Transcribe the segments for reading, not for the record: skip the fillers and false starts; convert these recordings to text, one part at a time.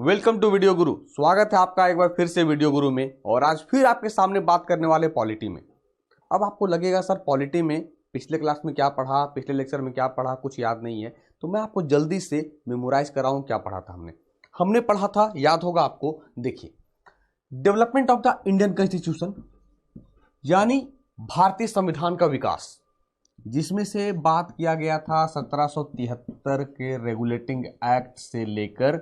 Welcome to video गुरु। स्वागत है आपका एक बार फिर से वीडियो गुरु में। और आज फिर आपके सामने बात करने वाले पॉलिटी में। अब आपको लगेगा सर पॉलिटी में पिछले क्लास में क्या पढ़ा, पिछले लेक्चर में क्या पढ़ा, कुछ याद नहीं है। तो मैं आपको जल्दी से मेमोराइज कराऊं क्या पढ़ा था हमने पढ़ा था, याद होगा आपको। देखिए, development of the Indian constitution यानी भारतीय संविधान का विकास, जिसमें से बात किया गया था 1773 के रेगुलेटिंग एक्ट से लेकर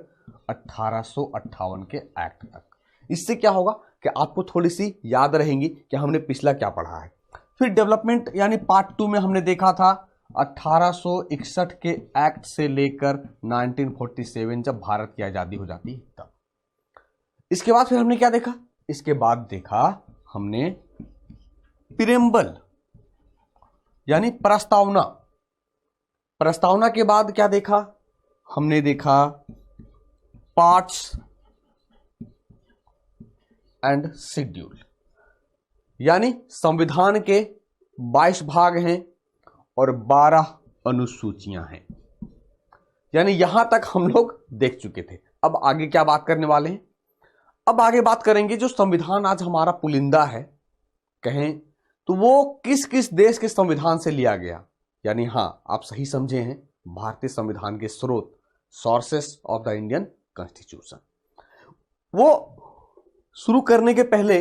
1858 के एक्ट तक। इससे क्या होगा कि आपको थोड़ी सी याद रहेंगी कि हमने पिछला क्या पढ़ा है। फिर डेवलपमेंट यानी पार्ट 2 में हमने देखा था 1861 के एक्ट से लेकर 1947 जब भारत की आजादी हो जाती है तब। इसके बाद फिर हमने क्या देखा, इसके बाद देखा हमने प्रीएम्बल यानी प्रस्तावना। प्रस्तावना के बाद क्या देखा, हमने देखा पार्ट्स एंड शेड्यूल, यानी संविधान के 22 भाग हैं और 12 अनुसूचियां हैं। यानी यहां तक हम लोग देख चुके थे। अब आगे क्या बात करने वाले हैं, अब आगे बात करेंगे जो संविधान आज हमारा पुलिंदा है कहें तो वो किस किस देश के संविधान से लिया गया। यानी हां, आप सही समझे हैं, भारतीय संविधान के स्रोत, sources of the Indian constitution. वो शुरू करने के पहले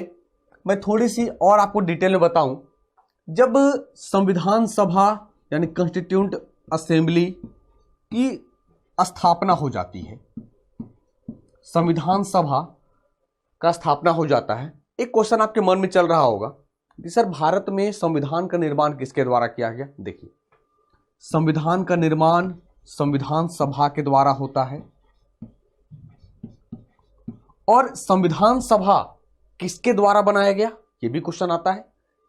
मैं थोड़ी सी और आपको डिटेल में बताऊं। जब संविधान सभा यानी कॉन्स्टिट्यूंट असेंबली की स्थापना हो जाती है, संविधान सभा का स्थापना हो जाता है, एक क्वेश्चन आपके मन में चल रहा होगा कि सर भारत में संविधान का निर्माण किसके द्वारा किया गया। देखिए, संविधान का निर्माण संविधान सभा के द्वारा होता है। और संविधान सभा किसके द्वारा बनाया गया, ये भी क्वेश्चन आता है।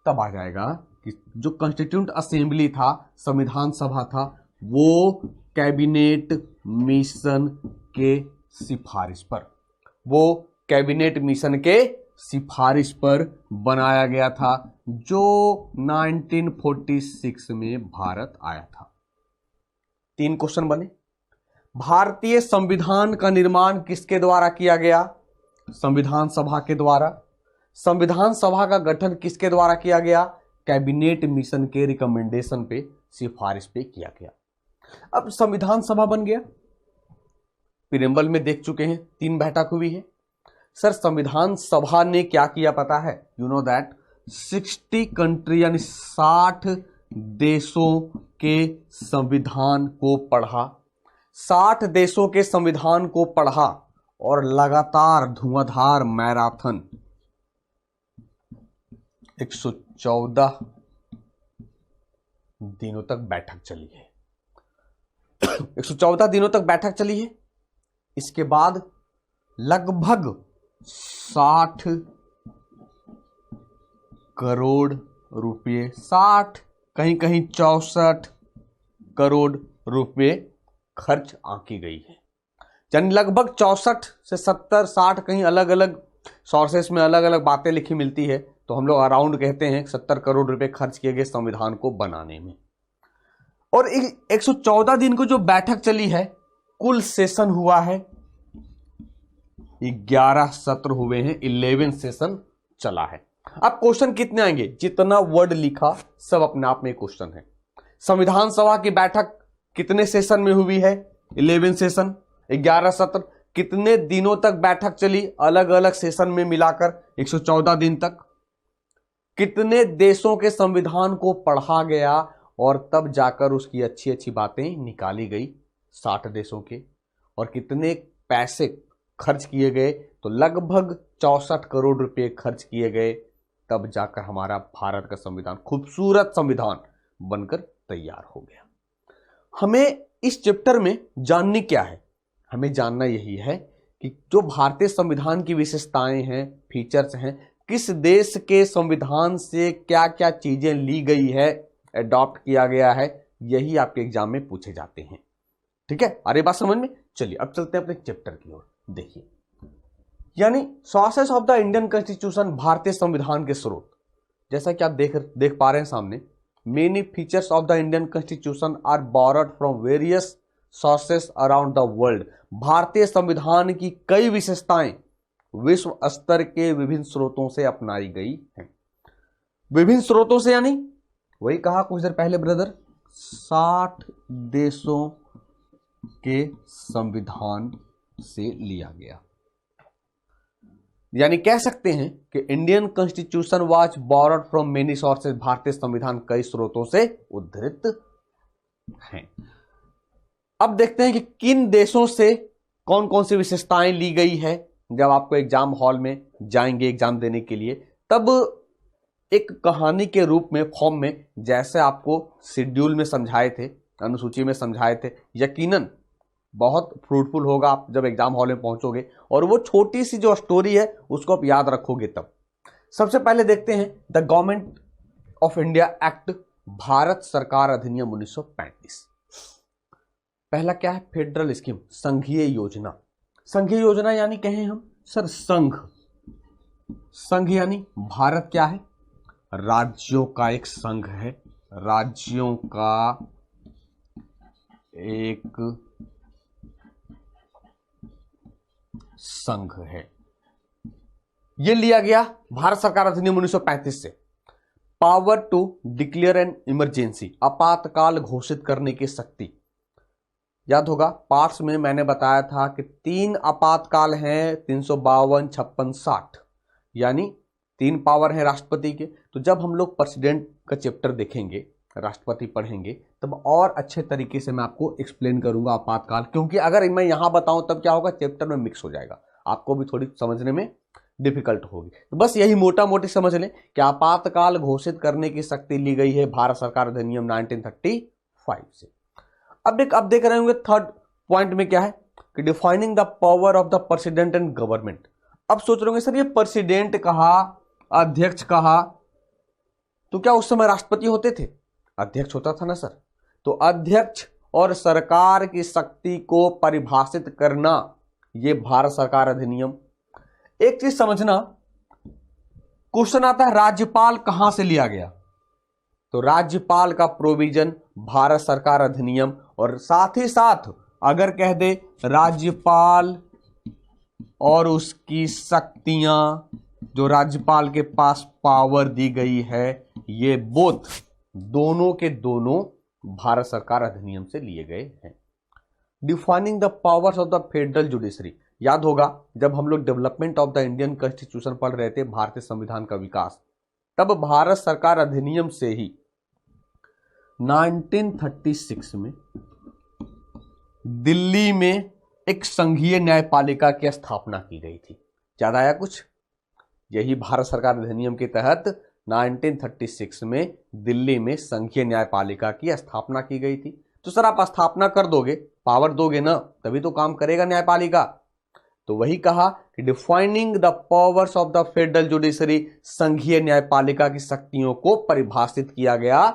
तब आ जाएगा कि जो कॉन्स्टिट्यूंट असेंबली था, संविधान सभा था, वो कैबिनेट मिशन के सिफारिश पर, वो कैबिनेट मिशन के सिफारिश पर बनाया गया था, जो 1946 में भारत आया था। 3 क्वेश्चन बने। भारतीय संविधान का निर्माण किसके द्वारा किया गया, संविधान सभा के द्वारा। संविधान सभा का गठन किसके द्वारा किया गया, कैबिनेट मिशन के रिकमेंडेशन पे, सिफारिश पे किया गया। अब संविधान सभा बन गया, प्रीएम्बल में देख चुके हैं 3 बैठक हुई है। सर संविधान सभा ने क्या किया पता है, यू नो दैट 60 कंट्री यानी 60 देशों के संविधान को पढ़ा, 60 देशों के संविधान को पढ़ा और लगातार धुआंधार मैराथन 114 दिनों तक बैठक चली है। 114 दिनों तक बैठक चली है। इसके बाद लगभग 60 करोड़ रुपए, 60 कहीं कहीं 64 करोड़ रुपए खर्च आंकी गई है। यानी लगभग 64 से 70, 60 कहीं अलग अलग सोर्सेस में अलग अलग बातें लिखी मिलती है, तो हम लोग अराउंड कहते हैं 70 करोड़ रुपए खर्च किए गए संविधान को बनाने में। और 114 दिन को जो बैठक चली है, कुल सेशन हुआ है 11 सत्र हुए हैं, 11 सेशन चला है। अब क्वेश्चन कितने आएंगे, जितना वर्ड लिखा सब अपने आप में क्वेश्चन है। संविधान सभा की बैठक कितने सेशन में हुई है, 11 सेशन, 11 सत्र। कितने दिनों तक बैठक चली, अलग अलग सेशन में मिलाकर 114 दिन तक। कितने देशों के संविधान को पढ़ा गया और तब जाकर उसकी अच्छी अच्छी बातें निकाली गई 60 देशों के। और कितने पैसे खर्च किए गए, तो लगभग 64 करोड़ रुपए खर्च किए गए, तब जाकर हमारा भारत का संविधान, खूबसूरत संविधान बनकर तैयार हो गया। हमें इस चैप्टर में जाननी क्या है, हमें जानना यही है कि जो भारतीय संविधान की विशेषताएं हैं, फीचर्स हैं, किस देश के संविधान से क्या क्या चीजें ली गई है, अडॉप्ट किया गया है, यही आपके एग्जाम में पूछे जाते हैं। ठीक है, अरे बात समझ में। चलिए अब चलते हैं अपने चैप्टर की ओर। देखिए, यानी sources of the Indian constitution, भारतीय संविधान के स्रोत। जैसा कि आप देख पा रहे हैं सामने, many features of the Indian constitution are borrowed from various sources around the world. भारतीय संविधान की कई विशेषताएं विश्व स्तर के विभिन्न स्रोतों से अपनाई गई हैं। विभिन्न स्रोतों से यानी वही कहा कुछ देर पहले ब्रदर, 60 देशों के संविधान से लिया गया। यानी कह सकते हैं कि Indian constitution was borrowed from many sources. भारतीय संविधान कई स्रोतों से उद्धृत हैं। अब देखते हैं कि किन देशों से कौन कौन सी विशेषताएं ली गई है। जब आपको एग्जाम हॉल में जाएंगे एग्जाम देने के लिए, तब एक कहानी के रूप में, फॉर्म में, जैसे आपको शेड्यूल में समझाए थे, अनुसूची में समझाए थे, यकीनन बहुत फ्रूटफुल होगा आप जब एग्जाम हॉल में पहुंचोगे और वो छोटी सी जो स्टोरी है उसको आप याद रखोगे तब। सबसे पहले देखते हैं the government of India act, Bharat सरकार अधिनियम 1935। पहला क्या है? फेडरल स्कीम, संघीय योजना। संघीय योजना यानी कहें हम सर संघ। संघ यानी भारत क्या है? राज्यों का एक संघ है, राज्यों का एक संघ है। यह लिया गया भारत सरकार अधिनियम 1935 से। Power to declare an emergency, आपातकाल घोषित करने की शक्ति। याद होगा पार्ट्स में मैंने बताया था कि 3 आपातकाल हैं, 352, 56, 60, यानी 3 पावर हैं राष्ट्रपति के। तो जब हम लोग प्रेसिडेंट का चैप्टर देखेंगे, राष्ट्रपति पढ़ेंगे, तब और अच्छे तरीके से मैं आपको एक्सप्लेन करूंगा आपातकाल, क्योंकि अगर मैं यहां बताऊं तब क्या होगा, चैप्टर में मिक्स हो जाएगा, आपको भी थोड़ी समझने में डिफिकल्ट होगी। तो बस यही मोटा मोटी समझ लें कि आपातकाल घोषित करने की शक्ति ली गई है भारत सरकार अधिनियम 1935 से। अब देख रहे होंगे थर्ड पॉइंट में क्या है कि defining the power of the president and government. अब सोच रहे होंगे सर ये प्रेसिडेंट कहा, अध्यक्ष कहा, तो क्या उस समय राष्ट्रपति होते थे? अध्यक्ष होता था ना सर। तो अध्यक्ष और सरकार की शक्ति को परिभाषित करना, ये भारत सरकार अधिनियम। एक चीज समझना, क्वेश्चन आता है राज्यपाल कहां से लिया गया, तो राज्यपाल का प्रोविजन भारत सरकार अधिनियम, और साथ ही साथ अगर कह दे राज्यपाल और उसकी शक्तियां, जो राज्यपाल के पास पावर दी गई है, ये बोथ दोनों के दोनों भारत सरकार अधिनियम से लिए गए हैं। Defining the powers of the federal judiciary. याद होगा जब हम लोग development of the Indian constitution पढ़ रहे थे, भारतीय संविधान का विकास, तब भारत सरकार अधिनियम से ही 1936 में दिल्ली में एक संघीय न्यायपालिका की स्थापना की गई थी। याद आया कुछ? यही भारत सरकार अधिनियम के तहत 1936 में दिल्ली में संघीय न्यायपालिका की स्थापना की गई थी। तो सर आप स्थापना कर दोगे, पावर दोगे ना, तभी तो काम करेगा न्यायपालिका। तो वही कहा कि defining the powers of the federal judiciary, संघीय न्यायपालिका की शक्तियों को परिभाषित किया गया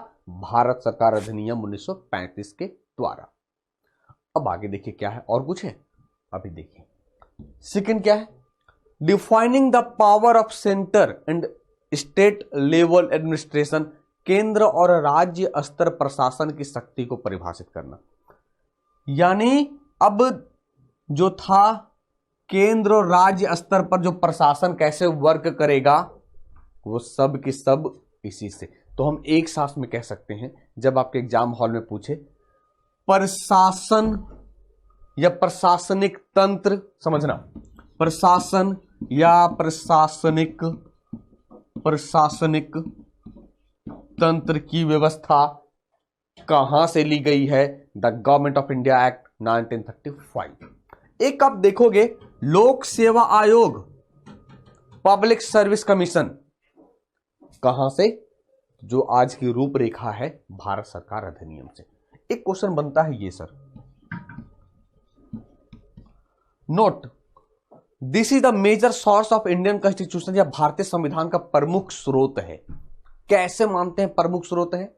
भारत सरकार अधिनियम 1935 के द्वारा। अब आगे देखिए क्या है, और कुछ है? अभी देखिए सेकंड क्या है, defining the power of centre and state level administration, केंद्र और राज्य स्तर प्रशासन की शक्ति को परिभाषित करना। यानी अब जो था केंद्र और राज्य स्तर पर जो प्रशासन कैसे वर्क करेगा, वो सब की सब इसी से। तो हम एक सांस में कह सकते हैं, जब आपके एग्जाम हॉल में पूछे प्रशासन या प्रशासनिक तंत्र, समझना, प्रशासन या प्रशासनिक तंत्र की व्यवस्था कहां से ली गई है? The government of India act 1935। एक आप देखोगे लोक सेवा आयोग, पब्लिक सर्विस कमीशन, कहां से? जो आज की रूपरेखा है भारत सरकार अधिनियम से। एक क्वेश्चन बनता है ये sir, note this is the major source of Indian constitution, या भारतीय संविधान का प्रमुख स्रोत है। कैसे मानते हैं प्रमुख स्रोत है?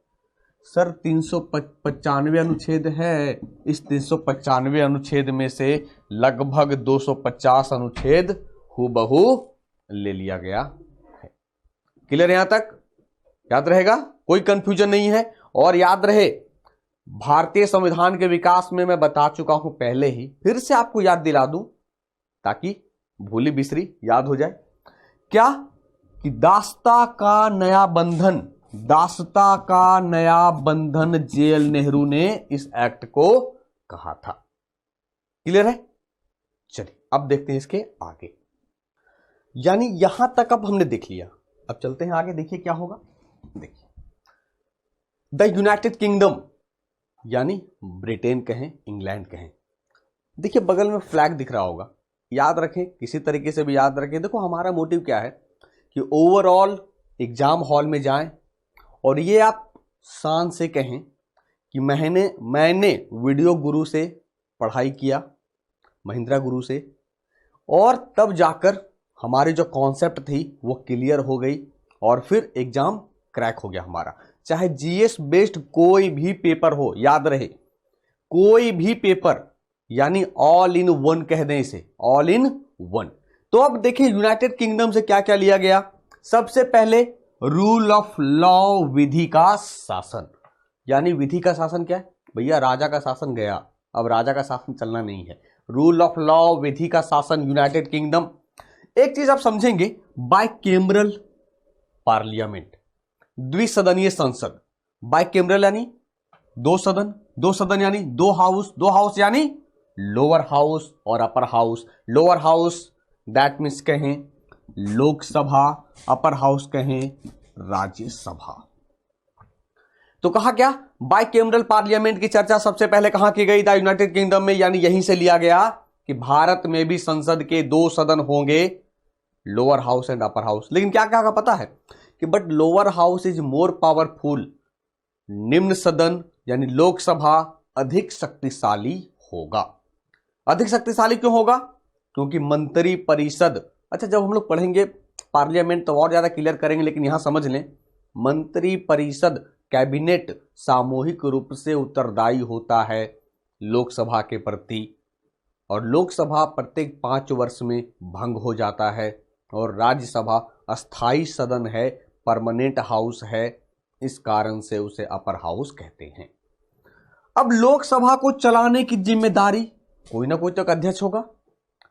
सर 395 अनुच्छेद है, इस 395 अनुच्छेद में से लगभग 250 अनुच्छेद हूबहू ले लिया गया है। क्लियर? यहां तक याद रहेगा, कोई कंफ्यूजन नहीं है। और याद रहे भारतीय संविधान के विकास में मैं बता चुका हूं पहले ही, फिर से आपको याद दिला दूं ताकि भूली बिसरी याद हो जाए। क्या कि दास्ता का नया बंधन, दास्ता का नया बंधन जेएल नेहरू ने इस एक्ट को कहा था। क्लियर है? चलिए अब देखते हैं इसके आगे। यानी यहां तक अब हमने देख लिया, अब चलते हैं आगे। देखिए क्या होगा। देखिए द यूनाइटेड किंगडम, यानी ब्रिटेन कहें इंग्लैंड कहें, देखिए बगल में फ्लैग दिख रहा होगा, याद रखें, किसी तरीके से भी याद रखें। देखो हमारा मोटिव क्या है कि ओवरऑल एग्जाम हॉल में जाएं और ये आप शान से कहें कि मैंने वीडियो गुरु से पढ़ाई किया, महिंद्रा गुरु से, और तब जाकर हमारी जो कॉन्सेप्ट थी वो क्लियर हो गई और फिर एग्जाम क्रैक हो गया हमारा। चाहे जीएस बेस्ड कोई भी पेपर हो, याद रहे कोई भी पेपर, यानी ऑल इन वन कह दें इसे, ऑल इन वन। तो अब देखिए यूनाइटेड किंगडम से क्या क्या लिया गया। सबसे पहले रूल ऑफ लॉ, विधि का शासन। यानी विधि का शासन क्या है भैया? राजा का शासन गया, अब राजा का शासन चलना नहीं है। रूल ऑफ लॉ, विधि का शासन, यूनाइटेड किंगडम। एक चीज आप समझेंगे, बाइकेमरल पार्लियामेंट, द्विसदनीय संसद। बाइकेमरल यानी दो सदन, दो सदन यानी दो हाउस, दो हाउस यानी लोअर हाउस और upper house. Lower house that means कहें लोकसभा, अपर हाउस कहें राज्यसभा। तो कहा क्या, बाइकेमरल पार्लियामेंट की चर्चा सबसे पहले कहां की गई? द यूनाइटेड किंगडम में। यानी यहीं से लिया गया कि भारत में भी संसद के दो सदन होंगे, lower house and upper house. लेकिन क्या क्या पता है कि but lower house is more powerful, निम्न सदन यानी लोकसभा अधिक शक्तिशाली होगा। अधिक शक्तिशाली क्यों होगा? क्योंकि मंत्री परिषद, अच्छा जब हम लोग पढ़ेंगे पार्लियामेंट तो और ज्यादा क्लियर करेंगे, लेकिन यहां समझ लें, मंत्री परिषद कैबिनेट सामूहिक रूप से उत्तरदायी होता है लोकसभा के प्रति, और लोकसभा प्रत्येक 5 वर्ष में भंग हो जाता है, और राज्यसभा अस्थाई सदन है, परमानेंट हाउस है, इस कारण से उसे अपर हाउस कहते हैं। अब लोकसभा को चलाने की जिम्मेदारी कोई ना कोई तो एक अध्यक्ष होगा।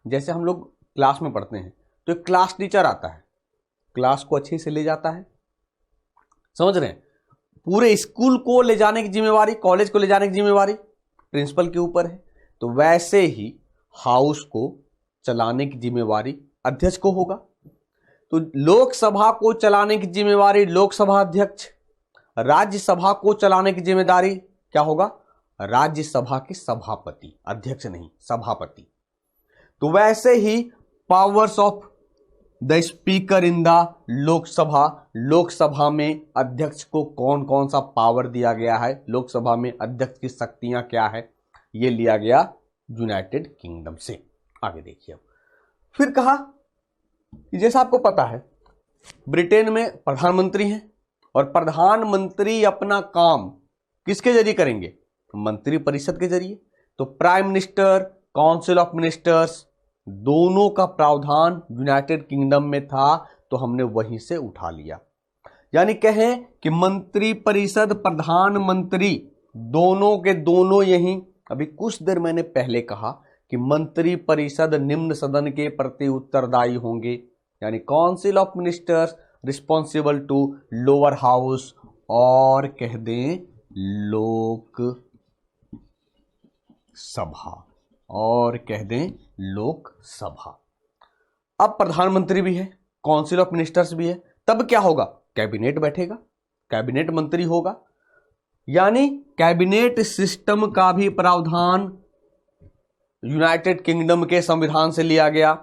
जैसे हम लोग क्लास में पढ़ते हैं तो एक क्लास टीचर आता है, क्लास को अच्छे से ले जाता है, समझ रहे हैं, पूरे स्कूल को ले जाने की जिम्मेवारी, कॉलेज को ले जाने की जिम्मेवारी प्रिंसिपल के ऊपर है। तो वैसे ही हाउस को चलाने की जिम्मेवारी अध्यक्ष को होगा। तो लोकसभा को चलाने की जिम्मेवारी लोकसभा अध्यक्ष, राज्यसभा को चलाने की जिम्मेदारी क्या होगा? राज्यसभा के सभापति, अध्यक्ष नहीं, सभापति। तो वैसे ही powers of the speaker in the Lok Sabha, Lok Sabha में अध्यक्ष को कौन कौन सा पावर दिया गया है, लोकसभा में अध्यक्ष की शक्तियां क्या है, यह लिया गया यूनाइटेड किंगडम से। आगे देखिए, फिर कहा कि जैसा आपको पता है ब्रिटेन में प्रधानमंत्री हैं, और प्रधानमंत्री अपना काम किसके जरिए करेंगे? मंत्री परिषद के जरिए। तो prime minister, council of ministers, दोनों का प्रावधान यूनाइटेड किंगडम में था, तो हमने वहीं से उठा लिया। यानी कहें कि मंत्री परिषद, प्रधानमंत्री, दोनों के दोनों यहीं। अभी कुछ देर मैंने पहले कहा कि मंत्री परिषद निम्न सदन के प्रति उत्तरदायी होंगे, यानी council of ministers responsible to lower house, और कह दें लोक सभा, और कह दें लोकसभा। अब प्रधानमंत्री भी है, काउंसिल ऑफ मिनिस्टर्स भी है, तब क्या होगा? कैबिनेट बैठेगा, कैबिनेट मंत्री होगा। यानी कैबिनेट सिस्टम का भी प्रावधान यूनाइटेड किंगडम के संविधान से लिया गया।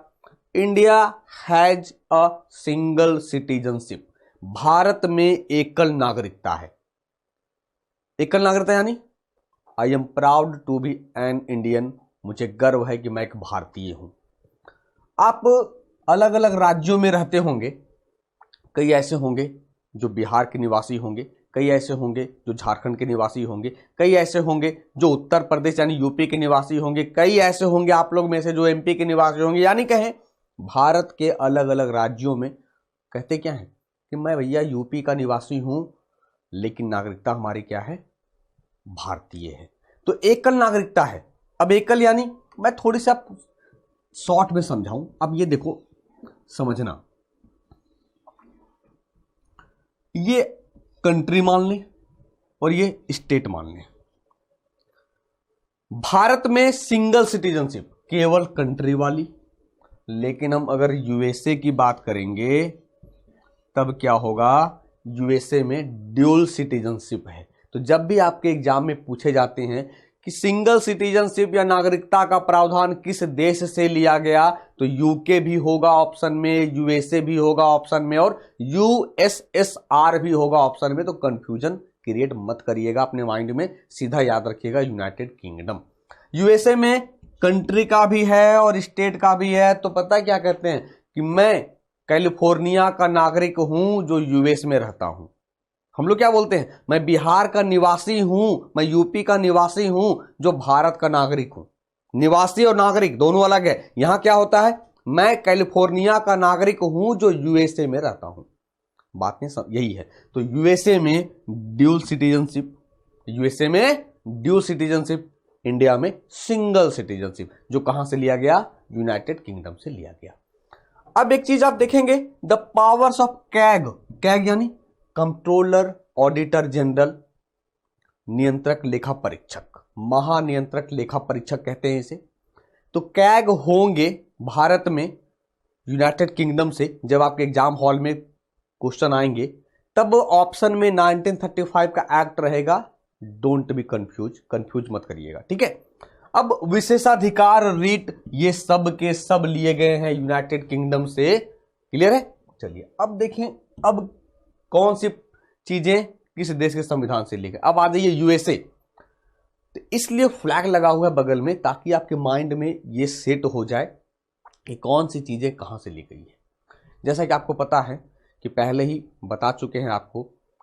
India has a single citizenship, भारत में एकल नागरिकता है। एकल नागरिकता यानी I am proud to be an Indian, मुझे गर्व है कि मैं एक भारतीय हूं। आप अलग अलग राज्यों में रहते होंगे, कई ऐसे होंगे जो बिहार के निवासी होंगे, कई ऐसे होंगे जो झारखंड के निवासी होंगे, कई ऐसे होंगे जो उत्तर प्रदेश यानी यूपी के निवासी होंगे, कई ऐसे होंगे आप लोग में से जो एमपी के निवासी होंगे। यानी कहें भारत के अलग अलग राज्यों में कहते क्या है कि मैं भैया यूपी का निवासी हूं, लेकिन नागरिकता हमारी क्या है? भारतीय है। तो एकल नागरिकता है। अब एकल यानी, मैं थोड़ी सी आप शॉर्ट में समझाऊं। अब ये देखो, समझना, ये कंट्री मान लें और ये स्टेट मान लें। भारत में सिंगल सिटीजनशिप केवल कंट्री वाली, लेकिन हम अगर यूएसए की बात करेंगे तब क्या होगा, यूएसए में ड्यूल सिटीजनशिप है। तो जब भी आपके एग्जाम में पूछे जाते हैं कि सिंगल सिटीजनशिप या नागरिकता का प्रावधान किस देश से लिया गया, तो यूके भी होगा ऑप्शन में, यूएसए भी होगा ऑप्शन में, और यूएसएसआर भी होगा ऑप्शन में। तो कंफ्यूजन क्रिएट मत करिएगा अपने माइंड में, सीधा याद रखिएगा यूनाइटेड किंगडम। यूएसए में कंट्री का भी है और स्टेट का भी है। तो पता है क्या कहते हैं कि मैं कैलिफोर्निया का नागरिक हूं जो यूएस में रहता हूं। हम लोग क्या बोलते हैं, मैं बिहार का निवासी हूं, मैं यूपी का निवासी हूं जो भारत का नागरिक हूं। निवासी और नागरिक दोनों अलग है। यहां क्या होता है, मैं कैलिफोर्निया का नागरिक हूं जो यूएसए में रहता हूं। बात नहीं यही है। तो यूएसए में ड्यूल सिटीजनशिप, यूएसए में ड्यूल सिटीजनशिप, इंडिया में सिंगल सिटीजनशिप, जो कहां से लिया गया, यूनाइटेड किंगडम से लिया गया। अब एक चीज आप देखेंगे, the powers of CAG, CAG यानी कंट्रोलर ऑडिटर जनरल, नियंत्रक लेखा परीक्षक, महानियंत्रक लेखा परीक्षक कहते हैं इसे। तो कैग होंगे भारत में यूनाइटेड किंगडम से। जब आपके एग्जाम हॉल में क्वेश्चन आएंगे तब ऑप्शन में 1935 का एक्ट रहेगा। डोंट बी कंफ्यूज मत करिएगा, ठीक है। अब विशेषाधिकार रीट, ये सब के सब लिए गए हैं यूनाइटेड किंगडम से। क्लियर है। चलिए अब देखें, अब कौन सी चीजें किस देश के संविधान से ली गई। अब आ जाइए यूएसए। तो इसलिए फ्लैग लगा हुआ है बगल में, ताकि आपके माइंड में ये सेट हो जाए कि कौन सी चीजें कहां से ली गई है। जैसा कि आपको पता है कि पहले ही बता चुके हैं आपको,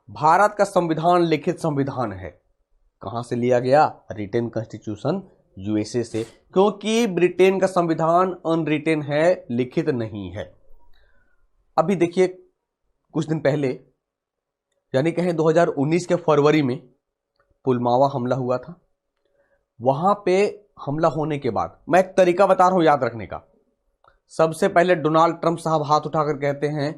भारत का संविधान लिखित संविधान है। कहां से लिया गया, रिटेन कॉन्स्टिट्यूशन यूएसए से, क्योंकि ब्रिटेन का संविधान अनरिटेन है, लिखित नहीं है। अभी देखिए, कुछ दिन पहले यानी कहें 2019 के फरवरी में पुलवामा हमला हुआ था। वहां पे हमला होने के बाद, मैं एक तरीका बता रहा हूं याद रखने का। सबसे पहले डोनाल्ड ट्रंप साहब हाथ उठाकर कहते हैं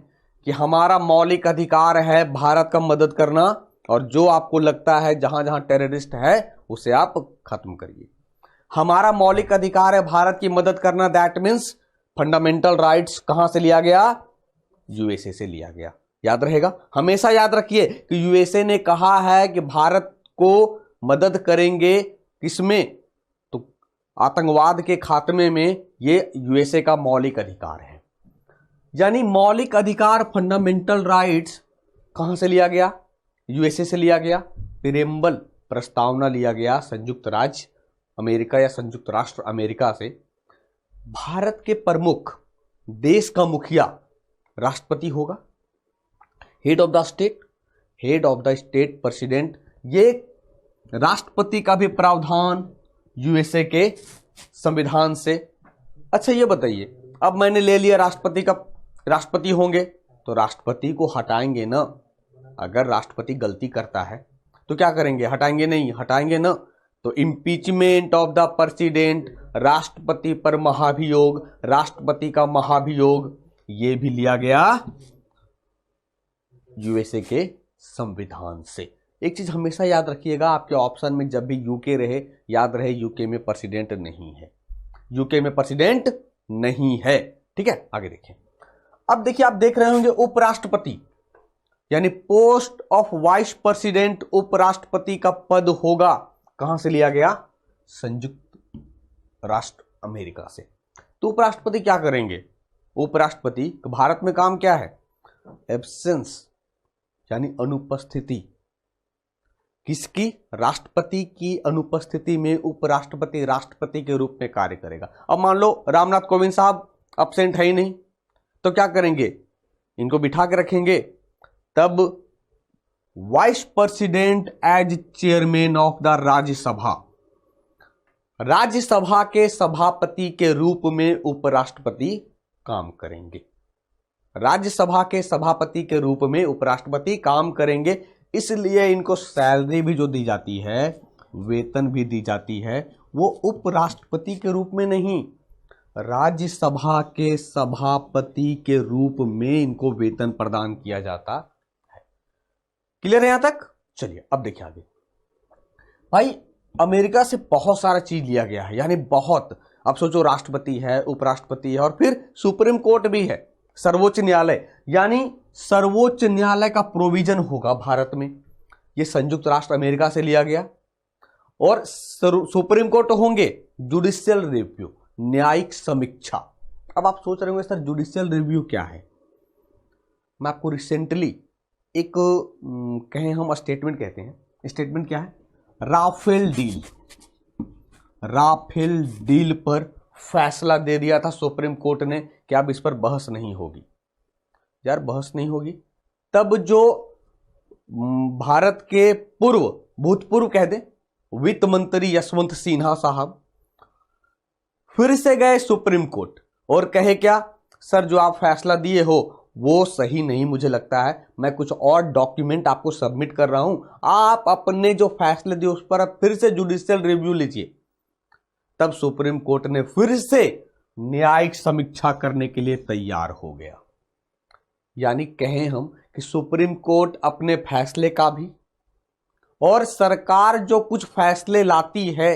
कि हमारा मौलिक अधिकार है भारत का मदद करना, और जो आपको लगता है जहां जहां टेररिस्ट है उसे आप खत्म करिए। हमारा मौलिक अधिकार है भारत की मदद करना, दैट मीन्स फंडामेंटल राइट्स कहां से लिया गया, यूएसए से लिया गया। याद रहेगा, हमेशा याद रखिए कि यूएसए ने कहा है कि भारत को मदद करेंगे किसमें, तो आतंकवाद के खात्मे में। ये यूएसए का मौलिक अधिकार है। यानी मौलिक अधिकार, फंडामेंटल राइट्स कहां से लिया गया, यूएसए से लिया गया। प्रेम्बल प्रस्तावना लिया गया संयुक्त राज्य अमेरिका या संयुक्त राष्ट्र अमेरिका से। भारत के प्रमुख, देश का मुखिया राष्ट्रपति होगा, head of the state, head of the state president. ये राष्ट्रपति का भी प्रावधान यूएसए के संविधान से। अच्छा ये बताइए, अब मैंने ले लिया राष्ट्रपति का, राष्ट्रपति होंगे तो राष्ट्रपति को हटाएंगे ना। अगर राष्ट्रपति गलती करता है तो क्या करेंगे, हटाएंगे नहीं, हटाएंगे ना। तो इम्पीचमेंट ऑफ द प्रेसिडेंट, राष्ट्रपति पर महाभियोग, राष्ट्रपति का महाभियोग, ये भी लिया गया यूएसए के संविधान से। एक चीज हमेशा याद रखिएगा, आपके ऑप्शन में जब भी यूके रहे, याद रहे यूके में प्रेसिडेंट नहीं है, यूके में प्रेसिडेंट नहीं है, ठीक है। आगे देखिए, अब देखिए, आप देख रहे होंगे उपराष्ट्रपति यानी पोस्ट ऑफ वाइस प्रेसिडेंट, उपराष्ट्रपति का पद होगा। कहां से लिया गया, संयुक्त राष्ट्र अमेरिका से। तो उपराष्ट्रपति क्या करेंगे, उपराष्ट्रपति भारत में काम क्या है, एब्सेंस यानी अनुपस्थिति। किसकी, राष्ट्रपति की अनुपस्थिति में उपराष्ट्रपति राष्ट्रपति के रूप में कार्य करेगा। अब मान लो रामनाथ कोविंद साहब अब्सेंट है ही नहीं, तो क्या करेंगे, इनको बिठा के रखेंगे। तब vice president as chairman of the Rajya Sabha, Rajya Sabha के सभापति के रूप में उपराष्ट्रपति काम करेंगे। राज्यसभा के सभापति के रूप में उपराष्ट्रपति काम करेंगे। इसलिए इनको सैलरी भी जो दी जाती है वेतन भी दी जाती है वो उपराष्ट्रपति के रूप में नहीं, राज्यसभा के सभापति के रूप में इनको वेतन प्रदान किया जाता है। क्लियर है यहां तक? चलिए अब देखिए आगे। भाई अमेरिका से बहुत सारा चीज लिया गया है, यानी बहुत। अब सोचो राष्ट्रपति है, उपराष्ट्रपति है और फिर सुप्रीम कोर्ट भी है, सर्वोच्च न्यायालय, यानी सर्वोच्च न्यायालय का प्रोविजन होगा भारत में। यह संयुक्त राष्ट्र अमेरिका से लिया गया। और सुप्रीम कोर्ट होंगे जुडिशियल रिव्यू, न्यायिक समीक्षा। अब आप सोच रहे होंगे सर जुडिशियल रिव्यू क्या है? मैं आपको रिसेंटली एक कहें हम स्टेटमेंट कहते हैं, स्टेटमेंट क्या है? राफेल डील पर फैसला दे दिया था सुप्रीम कोर्ट ने कि अब इस पर बहस नहीं होगी। यार बहस नहीं होगी, तब जो भारत के भूतपूर्व कह दे वित्त मंत्री यशवंत सिन्हा साहब फिर से गए सुप्रीम कोर्ट और कहे क्या, सर जो आप फैसला दिए हो वो सही नहीं मुझे लगता है, मैं कुछ और डॉक्यूमेंट आपको सबमिट कर रहा हूं, आप अपने जो फैसले दिए उस पर आप फिर से जुडिशियल रिव्यू लीजिए। तब सुप्रीम कोर्ट ने फिर से न्यायिक समीक्षा करने के लिए तैयार हो गया। यानी कहें हम कि सुप्रीम कोर्ट अपने फैसले का भी और सरकार जो कुछ फैसले लाती है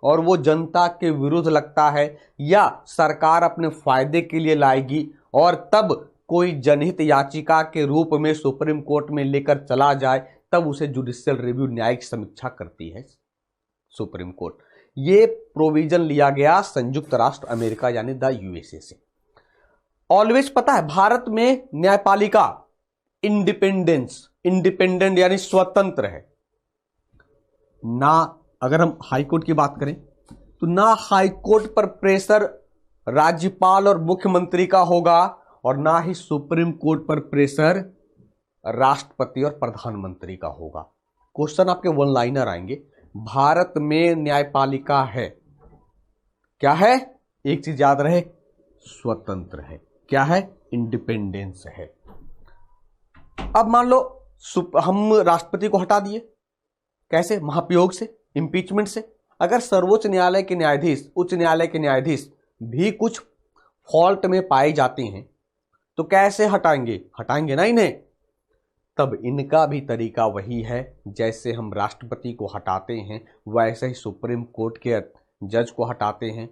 और वो जनता के विरुद्ध लगता है या सरकार अपने फायदे के लिए लाएगी और तब कोई जनहित याचिका के रूप में सुप्रीम कोर्ट में लेकर चला जाए, तब उसे जुडिशियल रिव्यू न्यायिक समीक्षा करती है सुप्रीम कोर्ट। ये प्रोविजन लिया गया संयुक्त राष्ट्र अमेरिका यानी द यूएसए से। ऑलवेज पता है भारत में न्यायपालिका इंडिपेंडेंट यानी स्वतंत्र है ना। अगर हम हाई कोर्ट की बात करें तो ना हाई कोर्ट पर प्रेशर राज्यपाल और मुख्यमंत्री का होगा और ना ही सुप्रीम कोर्ट पर प्रेशर राष्ट्रपति और प्रधानमंत्री का होगा। क्वेश्चन आपके वन लाइनर आएंगे। भारत में न्यायपालिका है, क्या है? एक चीज याद रहे, स्वतंत्र है। क्या है? इंडिपेंडेंस है। अब मान लो हम राष्ट्रपति को हटा दिए, कैसे? महाभियोग से, इंपीचमेंट से। अगर सर्वोच्च न्यायालय के न्यायाधीश, उच्च न्यायालय के न्यायाधीश भी कुछ फॉल्ट में पाए जाते हैं तो कैसे हटाएंगे? हटाएंगे ना इन्हें। तब इनका भी तरीका वही है, जैसे हम राष्ट्रपति को हटाते हैं वैसे ही सुप्रीम कोर्ट के जज को हटाते हैं,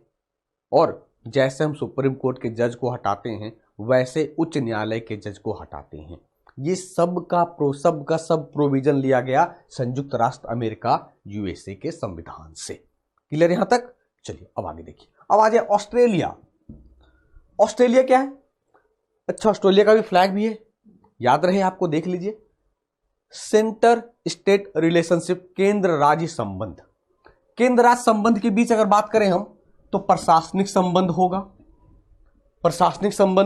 और जैसे हम सुप्रीम कोर्ट के जज को हटाते हैं वैसे उच्च न्यायालय के जज को हटाते हैं। ये सब का प्रोविजन लिया गया संयुक्त राष्ट्र अमेरिका यूएसए के संविधान से। क्लियर यहां तक? चलिए अब आगे देखिए। अब आ जाए ऑस्ट्रेलिया। ऑस्ट्रेलिया क्या है? अच्छा, ऑस्ट्रेलिया का भी फ्लैग भी है, याद रहे आपको, देख लीजिए। सेंटर स्टेट रिलेशनशिप, केंद्र राज्य संबंध। केंद्र राज्य संबंध के बीच अगर बात करें हम तो प्रशासनिक संबंध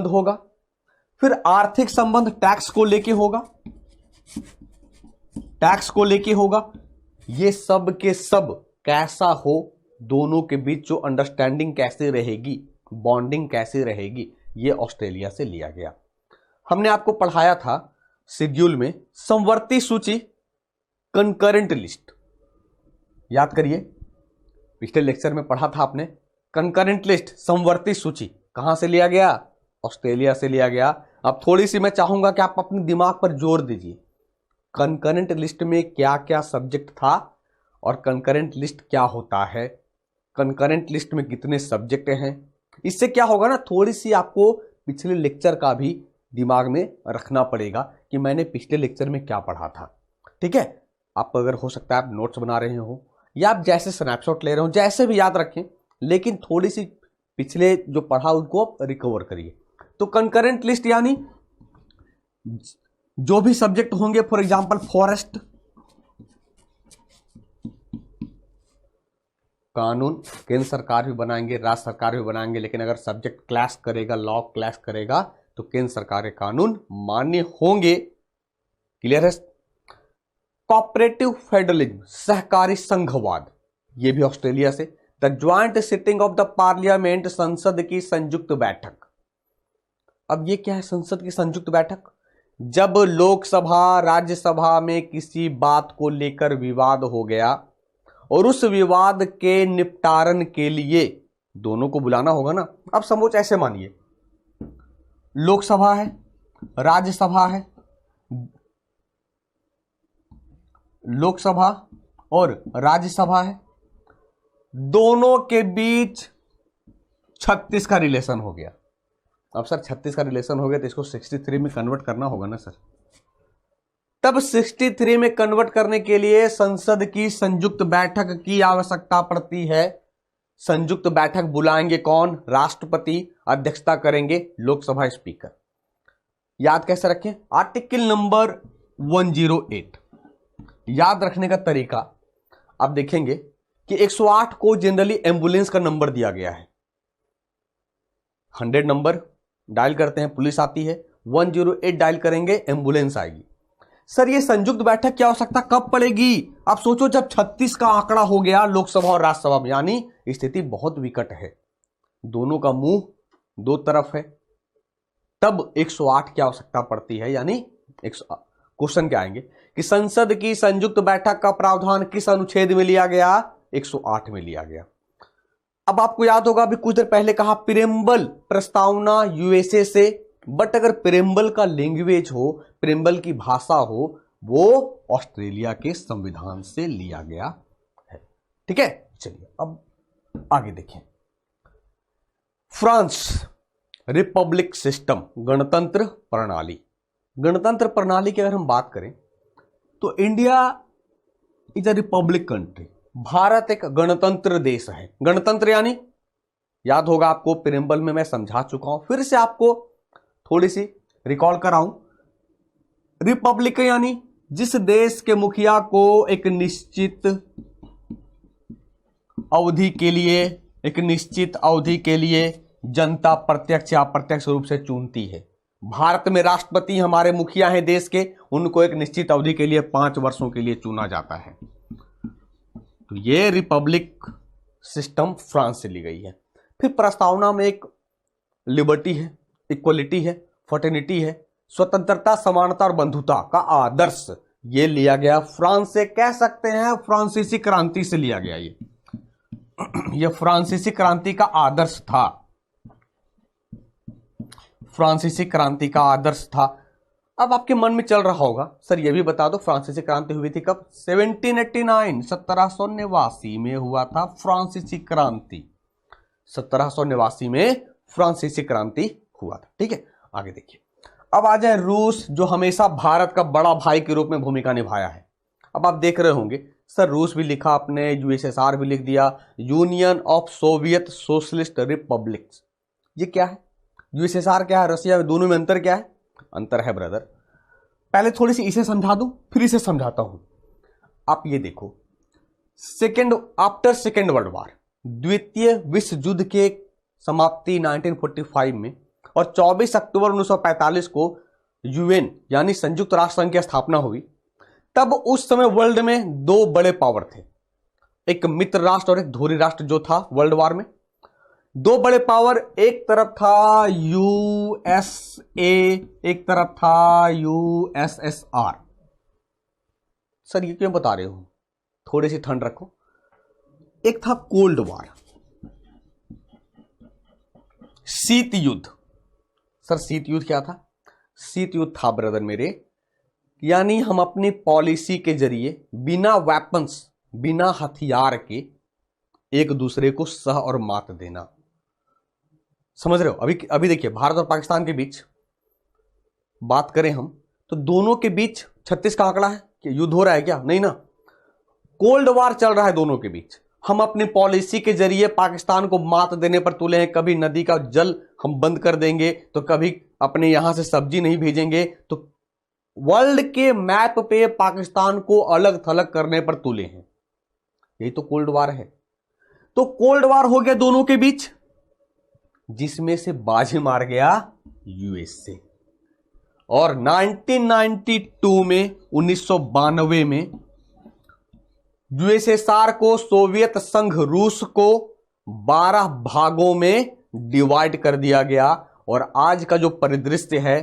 होगा, फिर आर्थिक संबंध टैक्स को लेके होगा। ये सब के सब कैसा हो, दोनों के बीच जो अंडरस्टैंडिंग कैसे रहेगी, बॉन्डिंग कैसे रहेगी, ये ऑस्ट्रेलिया से लिया गया। हमने आपको पढ़ाया था शेड्यूल में समवर्ती सूची, कंकरेंट लिस्ट, याद करिए, पिछले लेक्चर में पढ़ा था आपने। कंकरेंट लिस्ट, समवर्ती सूची कहां से लिया गया? ऑस्ट्रेलिया से लिया गया। अब थोड़ी सी मैं चाहूंगा कि आप अपने दिमाग पर जोर दीजिए, कंकरेंट लिस्ट में क्या क्या सब्जेक्ट था और कंकरेंट लिस्ट क्या होता है, कंकरेंट लिस्ट में कितने सब्जेक्ट हैं। इससे क्या होगा ना, थोड़ी सी आपको पिछले लेक्चर का भी दिमाग में रखना पड़ेगा कि मैंने पिछले लेक्चर में क्या पढ़ा था। ठीक है, आप अगर हो सकता है आप नोट्स बना रहे हो या आप जैसे स्नैपशॉट ले रहे हो, जैसे भी याद रखें, लेकिन थोड़ी सी पिछले जो पढ़ा उनको आप रिकवर करिए। तो कंकरेंट लिस्ट यानी जो भी सब्जेक्ट होंगे, फॉर एग्जांपल फॉरेस्ट, कानून केंद्र सरकार भी बनाएंगे, राज्य सरकार भी बनाएंगे, लेकिन अगर सब्जेक्ट क्लैश करेगा, लॉ क्लैश करेगा तो केंद्र सरकार के कानून मान्य होंगे। क्लियर है? कोऑपरेटिव फेडरलिज्म, सहकारी संघवाद, ये भी ऑस्ट्रेलिया से। The joint sitting of the parliament, संसद की संयुक्त बैठक। अब ये क्या है? संसद की संयुक्त बैठक, जब लोकसभा राज्यसभा में किसी बात को लेकर विवाद हो गया और उस विवाद के निपटारण के लिए दोनों को बुलाना होगा ना। अब समझो ऐसे मानिए लोकसभा है, राज्यसभा है, लोकसभा और राज्यसभा है, दोनों के बीच 36 का रिलेशन हो गया। अब सर 36 का रिलेशन हो गया तो इसको 63 में कन्वर्ट करना होगा ना सर। तब 63 में कन्वर्ट करने के लिए संसद की संयुक्त बैठक की आवश्यकता पड़ती है। संयुक्त बैठक बुलाएंगे कौन? राष्ट्रपति, अध्यक्षता करेंगे लोकसभा स्पीकर। याद कैसे रखें? Article number 108। याद रखने का तरीका आप देखेंगे कि 108 को जनरली एम्बुलेंस का नंबर दिया गया है। 100 नंबर डायल करते हैं, पुलिस आती है, 108 डायल करेंगे, एम्बुलेंस आएगी। सर ये संयुक्त बैठक की आवश्यकता कब पड़ेगी? आप सोचो जब 36 का आंकड़ा हो गया लोकसभा और राज्यसभा में, यानी स्थिति बहुत विकट है, दोनों का मुंह दो तरफ है, तब 108 की आवश्यकता पड़ती है। यानी क्वेश्चन क्या आएंगे कि संसद की संयुक्त बैठक का प्रावधान किस अनुच्छेद में लिया गया? 108 में लिया गया। अब आपको याद होगा अभी कुछ देर पहले कहा प्रेम्बल प्रस्तावना यूएसए से, बट अगर प्रेम्बल का लैंग्वेज हो, प्रेम्बल की भाषा हो, वो ऑस्ट्रेलिया के संविधान से लिया गया है। ठीक है, चलिए अब आगे देखें। फ्रांस रिपब्लिक सिस्टम, गणतंत्र प्रणाली। गणतंत्र प्रणाली की अगर हम बात करें तो India is a republic country. Bharat एक गणतंत्र देश है। गणतंत्र यानी याद होगा आपको, प्रेम्बल में मैं समझा चुका हूं, फिर से आपको थोड़ी सी रिकॉल कराऊं। रिपब्लिक यानी जिस देश के मुखिया को एक निश्चित अवधि के लिए जनता प्रत्यक्ष या अप्रत्यक्ष रूप से चुनती है। भारत में राष्ट्रपति हमारे मुखिया हैं देश के, उनको एक निश्चित अवधि के लिए 5 वर्षों के लिए चुना जाता है। तो ये रिपब्लिक सिस्टम फ्रांस से ली गई है। फिर प्रस्तावना में एक लिबर्टी है, इक्वलिटी है, फर्टर्निटी है, स्वतंत्रता, समानता और बंधुता का आदर्श, ये लिया गया फ्रांस से। कह सकते हैं फ्रांसीसी क्रांति से लिया गया। ये फ्रांसीसी क्रांति का आदर्श था, फ्रांसीसी क्रांति का आदर्श था। अब आपके मन में चल रहा होगा सर ये भी बता दो फ्रांसीसी क्रांति हुई थी कब? 1789, 1789 में हुआ था फ्रांसीसी क्रांति। 1789 में फ्रांसीसी क्रांति हुआ था। ठीक है, आगे देखिए। अब आ जाए रूस, जो हमेशा भारत का बड़ा भाई के रूप में भूमिका निभाया है। अब आप देख रहे होंगे सर रूस भी लिखा आपने, यूएसएसआर भी लिख दिया, union of Soviet socialist republics. ये क्या है? यूएसएसआर क्या है, रशिया, दोनों में अंतर क्या है? अंतर है ब्रदर। पहले थोड़ी सी इसे समझा दूं, फिर इसे समझाता हूं। आप ये देखो, आफ्टर सेकेंड वर्ल्ड वॉर, द्वितीय विश्व युद्ध के समाप्ति 1945 में और 24 अक्टूबर 1945 को यूएन यानी संयुक्त राष्ट्र संघ की स्थापना हुई। तब उस समय वर्ल्ड में 2 बड़े पावर थे, एक मित्र राष्ट्र और एक धोरी राष्ट्र जो था वर्ल्ड वॉर में। 2 बड़े पावर, एक तरफ था यूएसए, एक तरफ था यूएसएसआर। सर ये क्यों बता रहे हो? थोड़ी सी ठंड रखो। एक था कोल्ड वॉर, शीत युद्ध। सर शीत युद्ध क्या था? शीत युद्ध था ब्रदर मेरे, यानी हम अपनी पॉलिसी के जरिए बिना वेपन्स, बिना हथियार के एक दूसरे को सह और मात देना। समझ रहे हो? अभी देखिए भारत और पाकिस्तान के बीच बात करें हम तो दोनों के बीच 36 का आंकड़ा है कि युद्ध हो रहा है क्या? नहीं ना, कोल्ड वॉर चल रहा है दोनों के बीच। हम अपनी पॉलिसी के जरिए पाकिस्तान को मात देने पर तुले हैं। कभी नदी का जल हम बंद कर देंगे, तो कभी अपने यहां से सब्जी नहीं भेजेंगे, तो वर्ल्ड के मैप पे पाकिस्तान को अलग थलग करने पर तुले हैं। यही तो कोल्ड वॉर है। तो कोल्ड वॉर हो गया दोनों के बीच, जिसमें से बाजी मार गया यूएसए। और 1992 में 1992 में यूएसएसआर को सोवियत संघ रूस को 12 भागों में डिवाइड कर दिया गया। और आज का जो परिदृश्य है,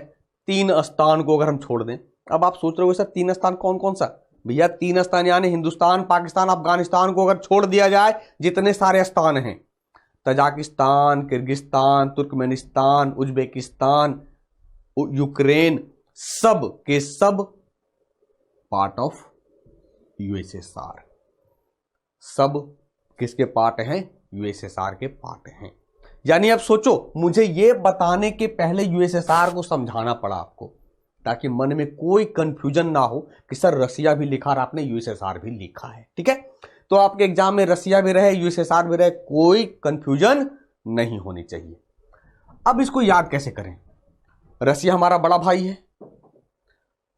3 स्थान को अगर हम छोड़ दें, अब आप सोच रहे हो सर 3 स्थान कौन कौन सा? भैया 3 स्थान यानी हिंदुस्तान, पाकिस्तान, अफगानिस्तान को अगर छोड़ दिया जाए, जितने सारे स्थान हैं, Tajikistan, Kyrgyzstan, Turkmenistan, Uzbekistan, Ukraine, सब के सब पार्ट ऑफ यूएसएसआर। सब किसके पार्ट हैं? यूएसएसआर के पार्ट हैं। यानी अब सोचो, मुझे यह बताने के पहले यूएसएसआर को समझाना पड़ा आपको, ताकि मन में कोई कंफ्यूजन ना हो कि सर रसिया भी लिखा और आपने यूएसएसआर भी लिखा है। ठीक है, तो आपके एग्जाम में रसिया भी रहे, यूएसएसआर भी रहे, कोई कंफ्यूजन नहीं होनी चाहिए। अब इसको याद कैसे करें? रसिया हमारा बड़ा भाई है,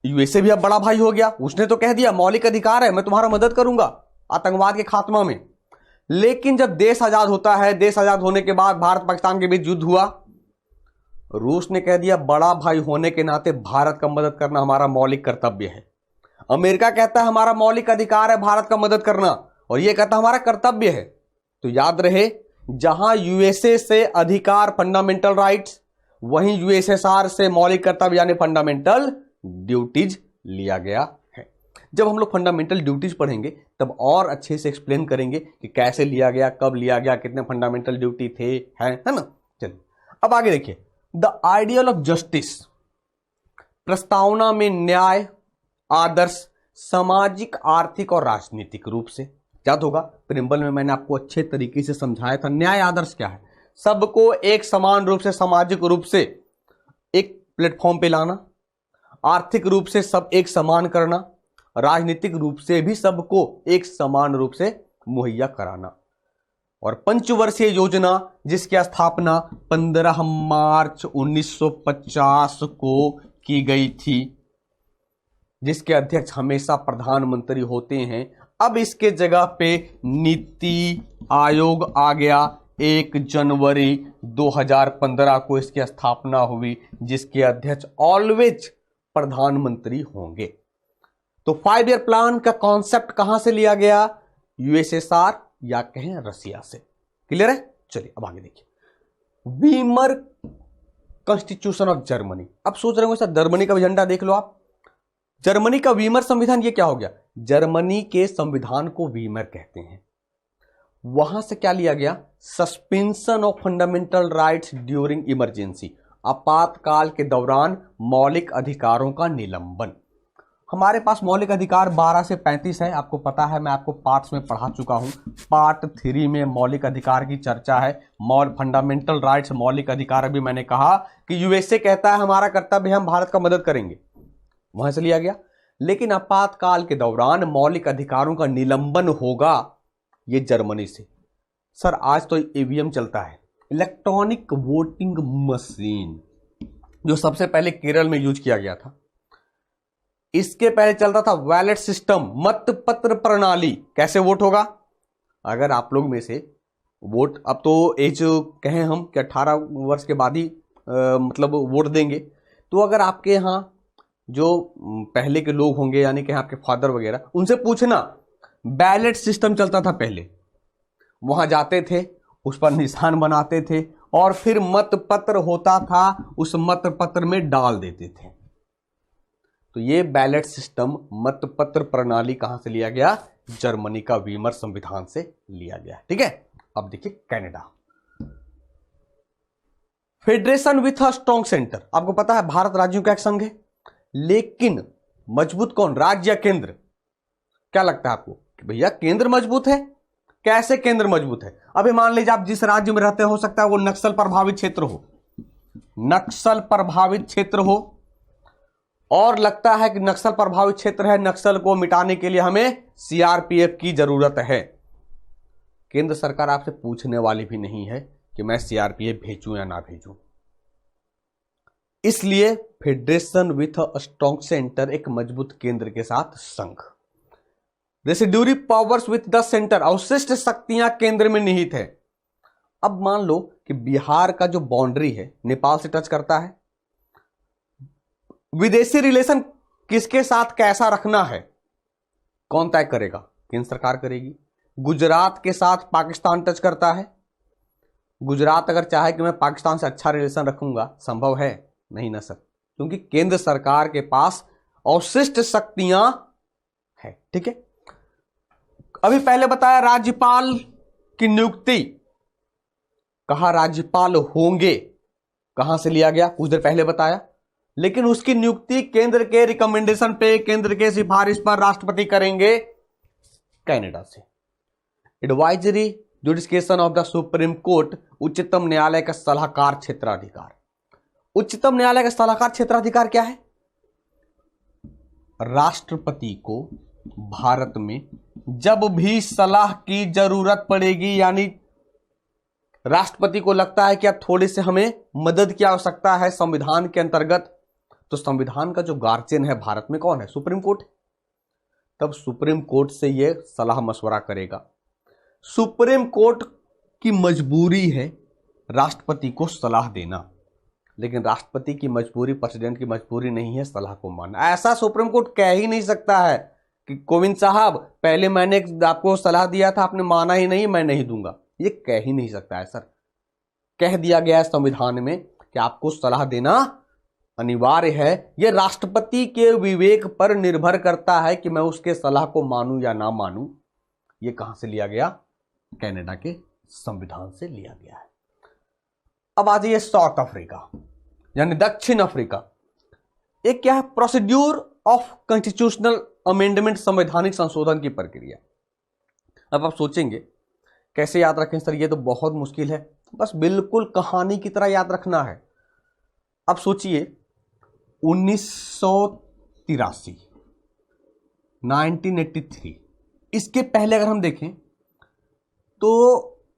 यूएसए भी अब बड़ा भाई हो गया। उसने तो कह दिया मौलिक अधिकार है, मैं तुम्हारा मदद करूंगा आतंकवाद के खात्मा में। लेकिन जब देश आजाद होता है, देश आजाद होने के बाद भारत पाकिस्तान के बीच युद्ध हुआ, रूस ने कह दिया बड़ा भाई होने के नाते भारत का मदद करना हमारा मौलिक कर्तव्य है। अमेरिका कहता है हमारा मौलिक अधिकार है भारत का मदद करना, और यह कहता हमारा कर्तव्य है। तो याद रहे, जहां यूएसए से अधिकार फंडामेंटल राइट्स, वहीं यूएसएसआर से मौलिक कर्तव्य यानी फंडामेंटल ड्यूटीज लिया गया है। जब हम लोग फंडामेंटल ड्यूटीज पढ़ेंगे तब और अच्छे से एक्सप्लेन करेंगे कि कैसे लिया गया, कब लिया गया, कितने फंडामेंटल ड्यूटी थे, है ना। चलिए अब आगे देखिए, द आइडियल ऑफ जस्टिस, प्रस्तावना में न्याय आदर्श सामाजिक, आर्थिक और राजनीतिक रूप से, याद होगा प्रिम्बल में मैंने आपको अच्छे तरीके से समझाया था। न्याय आदर्श क्या है? सबको एक समान रूप से, सामाजिक रूप से एक प्लेटफॉर्म पे लाना, आर्थिक रूप से सब एक समान करना, राजनीतिक रूप से भी सबको एक समान रूप से मुहैया कराना। और पंचवर्षीय योजना जिसकी स्थापना 15 मार्च 1950 को की गई थी, जिसके अध्यक्ष हमेशा प्रधानमंत्री होते हैं। अब इसके जगह पे नीति आयोग आ गया। 1 जनवरी 2015 को इसकी स्थापना हुई, जिसके अध्यक्ष ऑलवेज प्रधानमंत्री होंगे। तो 5 ईयर प्लान का कॉन्सेप्ट कहां से लिया गया? यूएसएसआर या कहें रसिया से। क्लियर है? चलिए अब आगे देखिए, वीमर कॉन्स्टिट्यूशन ऑफ जर्मनी। अब सोच रहे हो सर जर्मनी का झंडा देख लो आप, जर्मनी का वीमर संविधान, ये क्या हो गया? जर्मनी के संविधान को वीमर कहते हैं। वहां से क्या लिया गया? Suspension of fundamental rights during emergency, आपातकाल के दौरान मौलिक अधिकारों का निलंबन। हमारे पास मौलिक अधिकार 12 से 35 है, आपको पता है, मैं आपको पार्ट्स में पढ़ा चुका हूं। पार्ट 3 में मौलिक अधिकार की चर्चा है, फंडामेंटल राइट्स, मौलिक अधिकार। अभी मैंने कहा कि यूएसए कहता है हमारा कर्तव्य है, हम भारत का मदद करेंगे, वहां से लिया गया। लेकिन आपातकाल के दौरान मौलिक अधिकारों का निलंबन होगा, ये जर्मनी से। सर आज तो ईवीएम चलता है, इलेक्ट्रॉनिक वोटिंग मशीन, जो सबसे पहले केरल में यूज किया गया था। इसके पहले चलता था बैलेट सिस्टम, मतपत्र प्रणाली। कैसे वोट होगा? अगर आप लोग में से वोट, अब तो एज कहें हम कि 18 वर्ष के बाद ही मतलब वोट देंगे, तो अगर आपके यहाँ जो पहले के लोग होंगे, यानी कि आपके फादर वगैरह, उनसे पूछना, बैलेट सिस्टम चलता था पहले। वहां जाते थे, उस पर निशान बनाते थे, और फिर मतपत्र होता था, उस मतपत्र में डाल देते थे। तो ये बैलेट सिस्टम, मतपत्र प्रणाली कहां से लिया गया? जर्मनी का वीमर संविधान से लिया गया। ठीक है, अब देखिए Canada, federation with a strong centre. आपको पता है भारत राज्यों का एक संघ है, लेकिन मजबूत कौन, राज्य या केंद्र? क्या लगता है आपको कि भैया केंद्र मजबूत है? कैसे केंद्र मजबूत है? अभी मान लीजिए आप जिस राज्य में रहते, हो सकता है वो नक्सल प्रभावित क्षेत्र हो, नक्सल प्रभावित क्षेत्र हो, और लगता है कि नक्सल प्रभावित क्षेत्र है, नक्सल को मिटाने के लिए हमें सीआरपीएफ की जरूरत है। केंद्र सरकार आपसे पूछने वाली भी नहीं है कि मैं सीआरपीएफ भेजूं या ना भेजूं। इसलिए federation with a strong centre, एक मजबूत केंद्र के साथ संघ। Residuary powers with the centre, अवशिष्ट शक्तियां केंद्र में निहित है। अब मान लो कि बिहार का जो बाउंड्री है नेपाल से टच करता है, विदेशी रिलेशन किसके साथ कैसा रखना है, कौन तय करेगा? केंद्र सरकार करेगी। गुजरात के साथ पाकिस्तान टच करता है, गुजरात अगर चाहे कि मैं पाकिस्तान से अच्छा रिलेशन रखूंगा, संभव है? नहीं ना सर, क्योंकि केंद्र सरकार के पास अवशिष्ट शक्तियां है। ठीक है, अभी पहले बताया राज्यपाल की नियुक्ति, कहा राज्यपाल होंगे, कहां से लिया गया, कुछ देर पहले बताया। लेकिन उसकी नियुक्ति केंद्र के रिकमेंडेशन पे, केंद्र के सिफारिश पर राष्ट्रपति करेंगे कनाडा से। Advisory jurisdiction of the supreme court, उच्चतम न्यायालय का सलाहकार क्षेत्राधिकार। उच्चतम न्यायालय का सलाहकार क्षेत्राधिकार क्या है? राष्ट्रपति को भारत में जब भी सलाह की जरूरत पड़ेगी, यानी राष्ट्रपति को लगता है कि अब थोड़ी से हमें मदद की आवश्यकता है संविधान के अंतर्गत, तो संविधान का जो गार्जियन है भारत में कौन है? Supreme court. तब सुप्रीम कोर्ट से यह सलाह मशवरा करेगा। सुप्रीम कोर्ट की मजबूरी है राष्ट्रपति को सलाह देना, लेकिन राष्ट्रपति की मजबूरी, प्रेसिडेंट की मजबूरी नहीं है सलाह को मानना। ऐसा सुप्रीम कोर्ट कह ही नहीं सकता है कि कोविंद साहब पहले मैंने आपको सलाह दिया था, आपने माना ही नहीं, मैं नहीं दूंगा। ये कह ही नहीं सकता है सर। कह दिया गया है संविधान में कि आपको सलाह देना अनिवार्य है। यह राष्ट्रपति के विवेक पर निर्भर करता है कि मैं उसके सलाह को मानूं या ना मानूं। यह कहां से लिया गया? कनाडा के संविधान से लिया गया है। अब आ जाइए साउथ अफ्रीका यानी दक्षिण अफ्रीका। एक क्या है? प्रोसीड्यूर ऑफ कॉन्स्टिट्यूशनल अमेंडमेंट, संवैधानिक संशोधन की प्रक्रिया। अब आप सोचेंगे कैसे याद रखें सर, ये तो बहुत मुश्किल है। बस बिल्कुल कहानी की तरह याद रखना है। अब सोचिए 1983, 1983, इसके पहले अगर हम देखें तो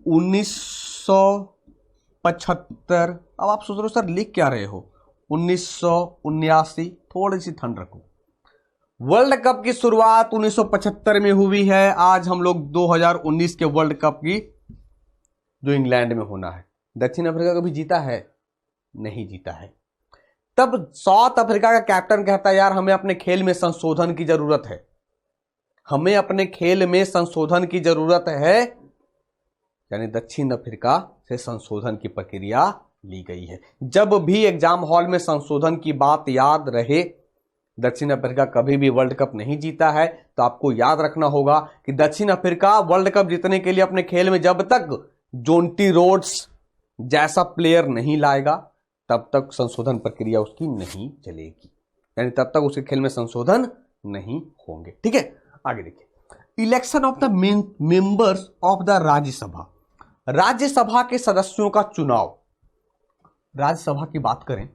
1975। अब आप सोच रहे हो सर लिख क्या रहे हो? 1979, थोड़ी सी ठंड रखो। वर्ल्ड कप की शुरुआत 1975 में हुई है। आज हम लोग 2019 के वर्ल्ड कप की जो इंग्लैंड में होना है। दक्षिण अफ्रीका कभी जीता है? नहीं जीता है। तब साउथ अफ्रीका का कैप्टन कहता है यार हमें अपने खेल में संशोधन की जरूरत है, हमें अपने खेल में संशोधन की जरूरत है। यानी दक्षिण अफ्रीका से संशोधन की प्रक्रिया ली गई है। जब भी एग्जाम हॉल में संशोधन की बात याद रहे, दक्षिण अफ्रीका कभी भी वर्ल्ड कप नहीं जीता है, तो आपको याद रखना होगा कि दक्षिण अफ्रीका वर्ल्ड कप जीतने के लिए अपने खेल में जब तक जोंटी रोड्स जैसा प्लेयर नहीं लाएगा तब तक संशोधन प्रक्रिया उसकी नहीं चलेगी, यानी तब तक उसके खेल में संशोधन नहीं होंगे। ठीक है, आगे देखिए। Election of the members of the Rajya Sabha, Rajya Sabha के सदस्यों का चुनाव। राज्यसभा की बात करें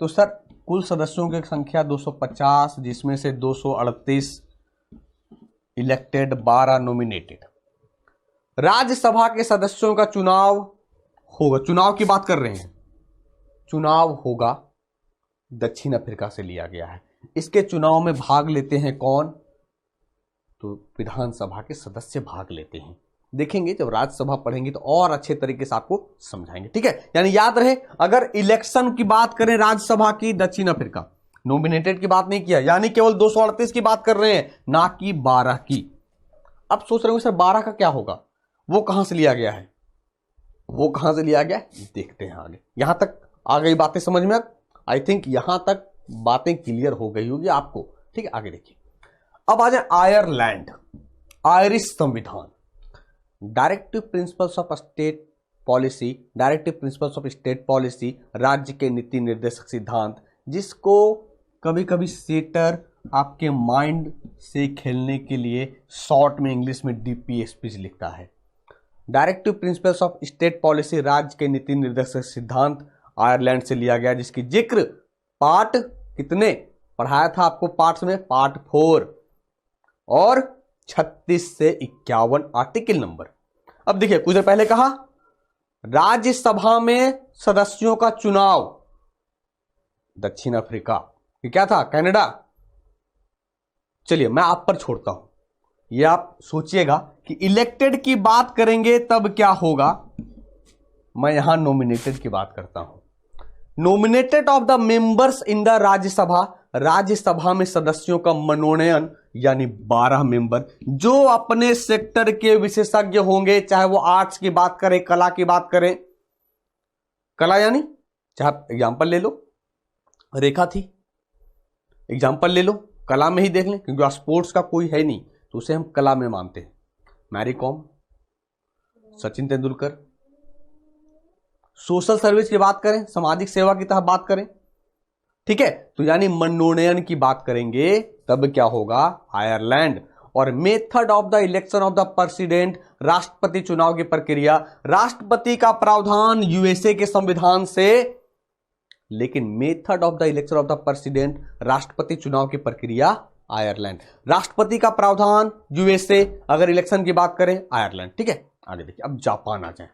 तो सर कुल सदस्यों की संख्या 250, जिसमें से 238 इलेक्टेड, 12 नॉमिनेटेड। राज्यसभा के सदस्यों का चुनाव होगा, चुनाव की बात कर रहे हैं, चुनाव होगा, दक्षिण अफ्रीका से लिया गया है। इसके चुनाव में भाग लेते हैं कौन? तो विधानसभा के सदस्य भाग लेते हैं। देखेंगे जब राज्यसभा पढ़ेंगे तो और अच्छे तरीके से आपको समझाएंगे। ठीक है, यानी याद रहे अगर इलेक्शन की बात करें राज्यसभा की, दक्षिण अफ्रीका, नॉमिनेटेड की बात नहीं किया, यानी केवल 238 की बात कर रहे हैं, ना कि 12 की। अब सोच रहे हो सर 12 का क्या होगा? वो कहां से लिया गया है? वो कहां से लिया गया देखते हैं आगे। यहां तक आ गई बातें समझ में? आई थिंक यहां तक बातें क्लियर हो गई होगी आपको। ठीक है, आगे देखिए। अब आ जाए आयरलैंड, आयरिश संविधान। Directive principles of state policy, directive principles of state policy, राज्य के नीति निर्देशक सिद्धांत, जिसको कभी कभी सेटर आपके माइंड से खेलने के लिए शॉर्ट में इंग्लिश में DPSP लिखता है। Directive principles of state policy, राज्य के नीति निर्देशक सिद्धांत, आयरलैंड से लिया गया, जिसकी जिक्र पार्ट कितने पढ़ाया था आपको पार्ट्स में? पार्ट 4 और 36 से 51 आर्टिकल नंबर। अब देखिए कुछ देर पहले कहा राज्यसभा में सदस्यों का चुनाव, दक्षिण अफ्रीका, ये क्या था? कनाडा। चलिए मैं आप पर छोड़ता हूं, ये आप सोचिएगा कि इलेक्टेड की बात करेंगे तब क्या होगा। मैं यहां नॉमिनेटेड की बात करता हूं। Nominated of the members in the Rajya Sabha, Rajya Sabha में सदस्यों का मनोनयन, यानी 12 मेंबर जो अपने सेक्टर के विशेषज्ञ होंगे, चाहे वो आर्ट्स की बात करें, कला की बात करें। कला यानी चाहे एग्जाम्पल ले लो, रेखा थी, एग्जाम्पल ले लो, कला में ही देख लें, क्योंकि स्पोर्ट्स का कोई है नहीं तो उसे हम कला में मानते हैं। मैरी कॉम, सचिन तेंदुलकर। सोशल सर्विस की बात करें, सामाजिक सेवा की तरह बात करें, ठीक है, तो यानी मनोनयन की बात करेंगे तब क्या होगा, आयरलैंड। और method of the election of the president, राष्ट्रपति चुनाव की प्रक्रिया, राष्ट्रपति का प्रावधान यूएसए के संविधान से, लेकिन method of the election of the president, राष्ट्रपति चुनाव की प्रक्रिया आयरलैंड। राष्ट्रपति का प्रावधान यूएसए, अगर इलेक्शन की बात करें आयरलैंड। ठीक है, आगे देखिए, अब जापान आ जाए।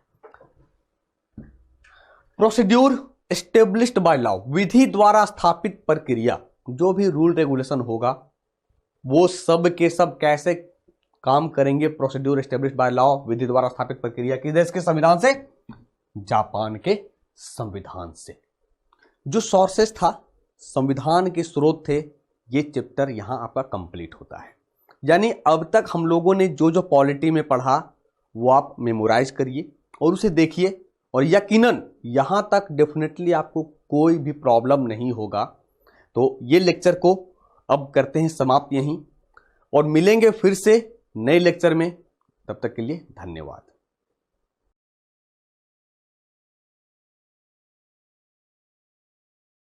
प्रोसीड्यूर एस्टेब्लिश्ड बाय लॉ, विधि द्वारा स्थापित प्रक्रिया, जो भी रूल रेगुलेशन होगा वो सब के सब कैसे काम करेंगे, प्रोसीड्यूर एस्टेब्लिश्ड बाय लॉ, विधि द्वारा स्थापित प्रक्रिया, किस देश के संविधान से, जापान के संविधान से। जो सोर्सेस था, संविधान के स्रोत थे, ये चैप्टर यहां आपका कंप्लीट होता है। यानी अब तक हम लोगों ने जो जो पॉलिटी में पढ़ा वो आप मेमोराइज करिए और उसे देखिए, और यकीनन यहां तक डेफिनेटली आपको कोई भी प्रॉब्लम नहीं होगा। तो ये लेक्चर को अब करते हैं समाप्त यहीं, और मिलेंगे फिर से नए लेक्चर में। तब तक के लिए धन्यवाद।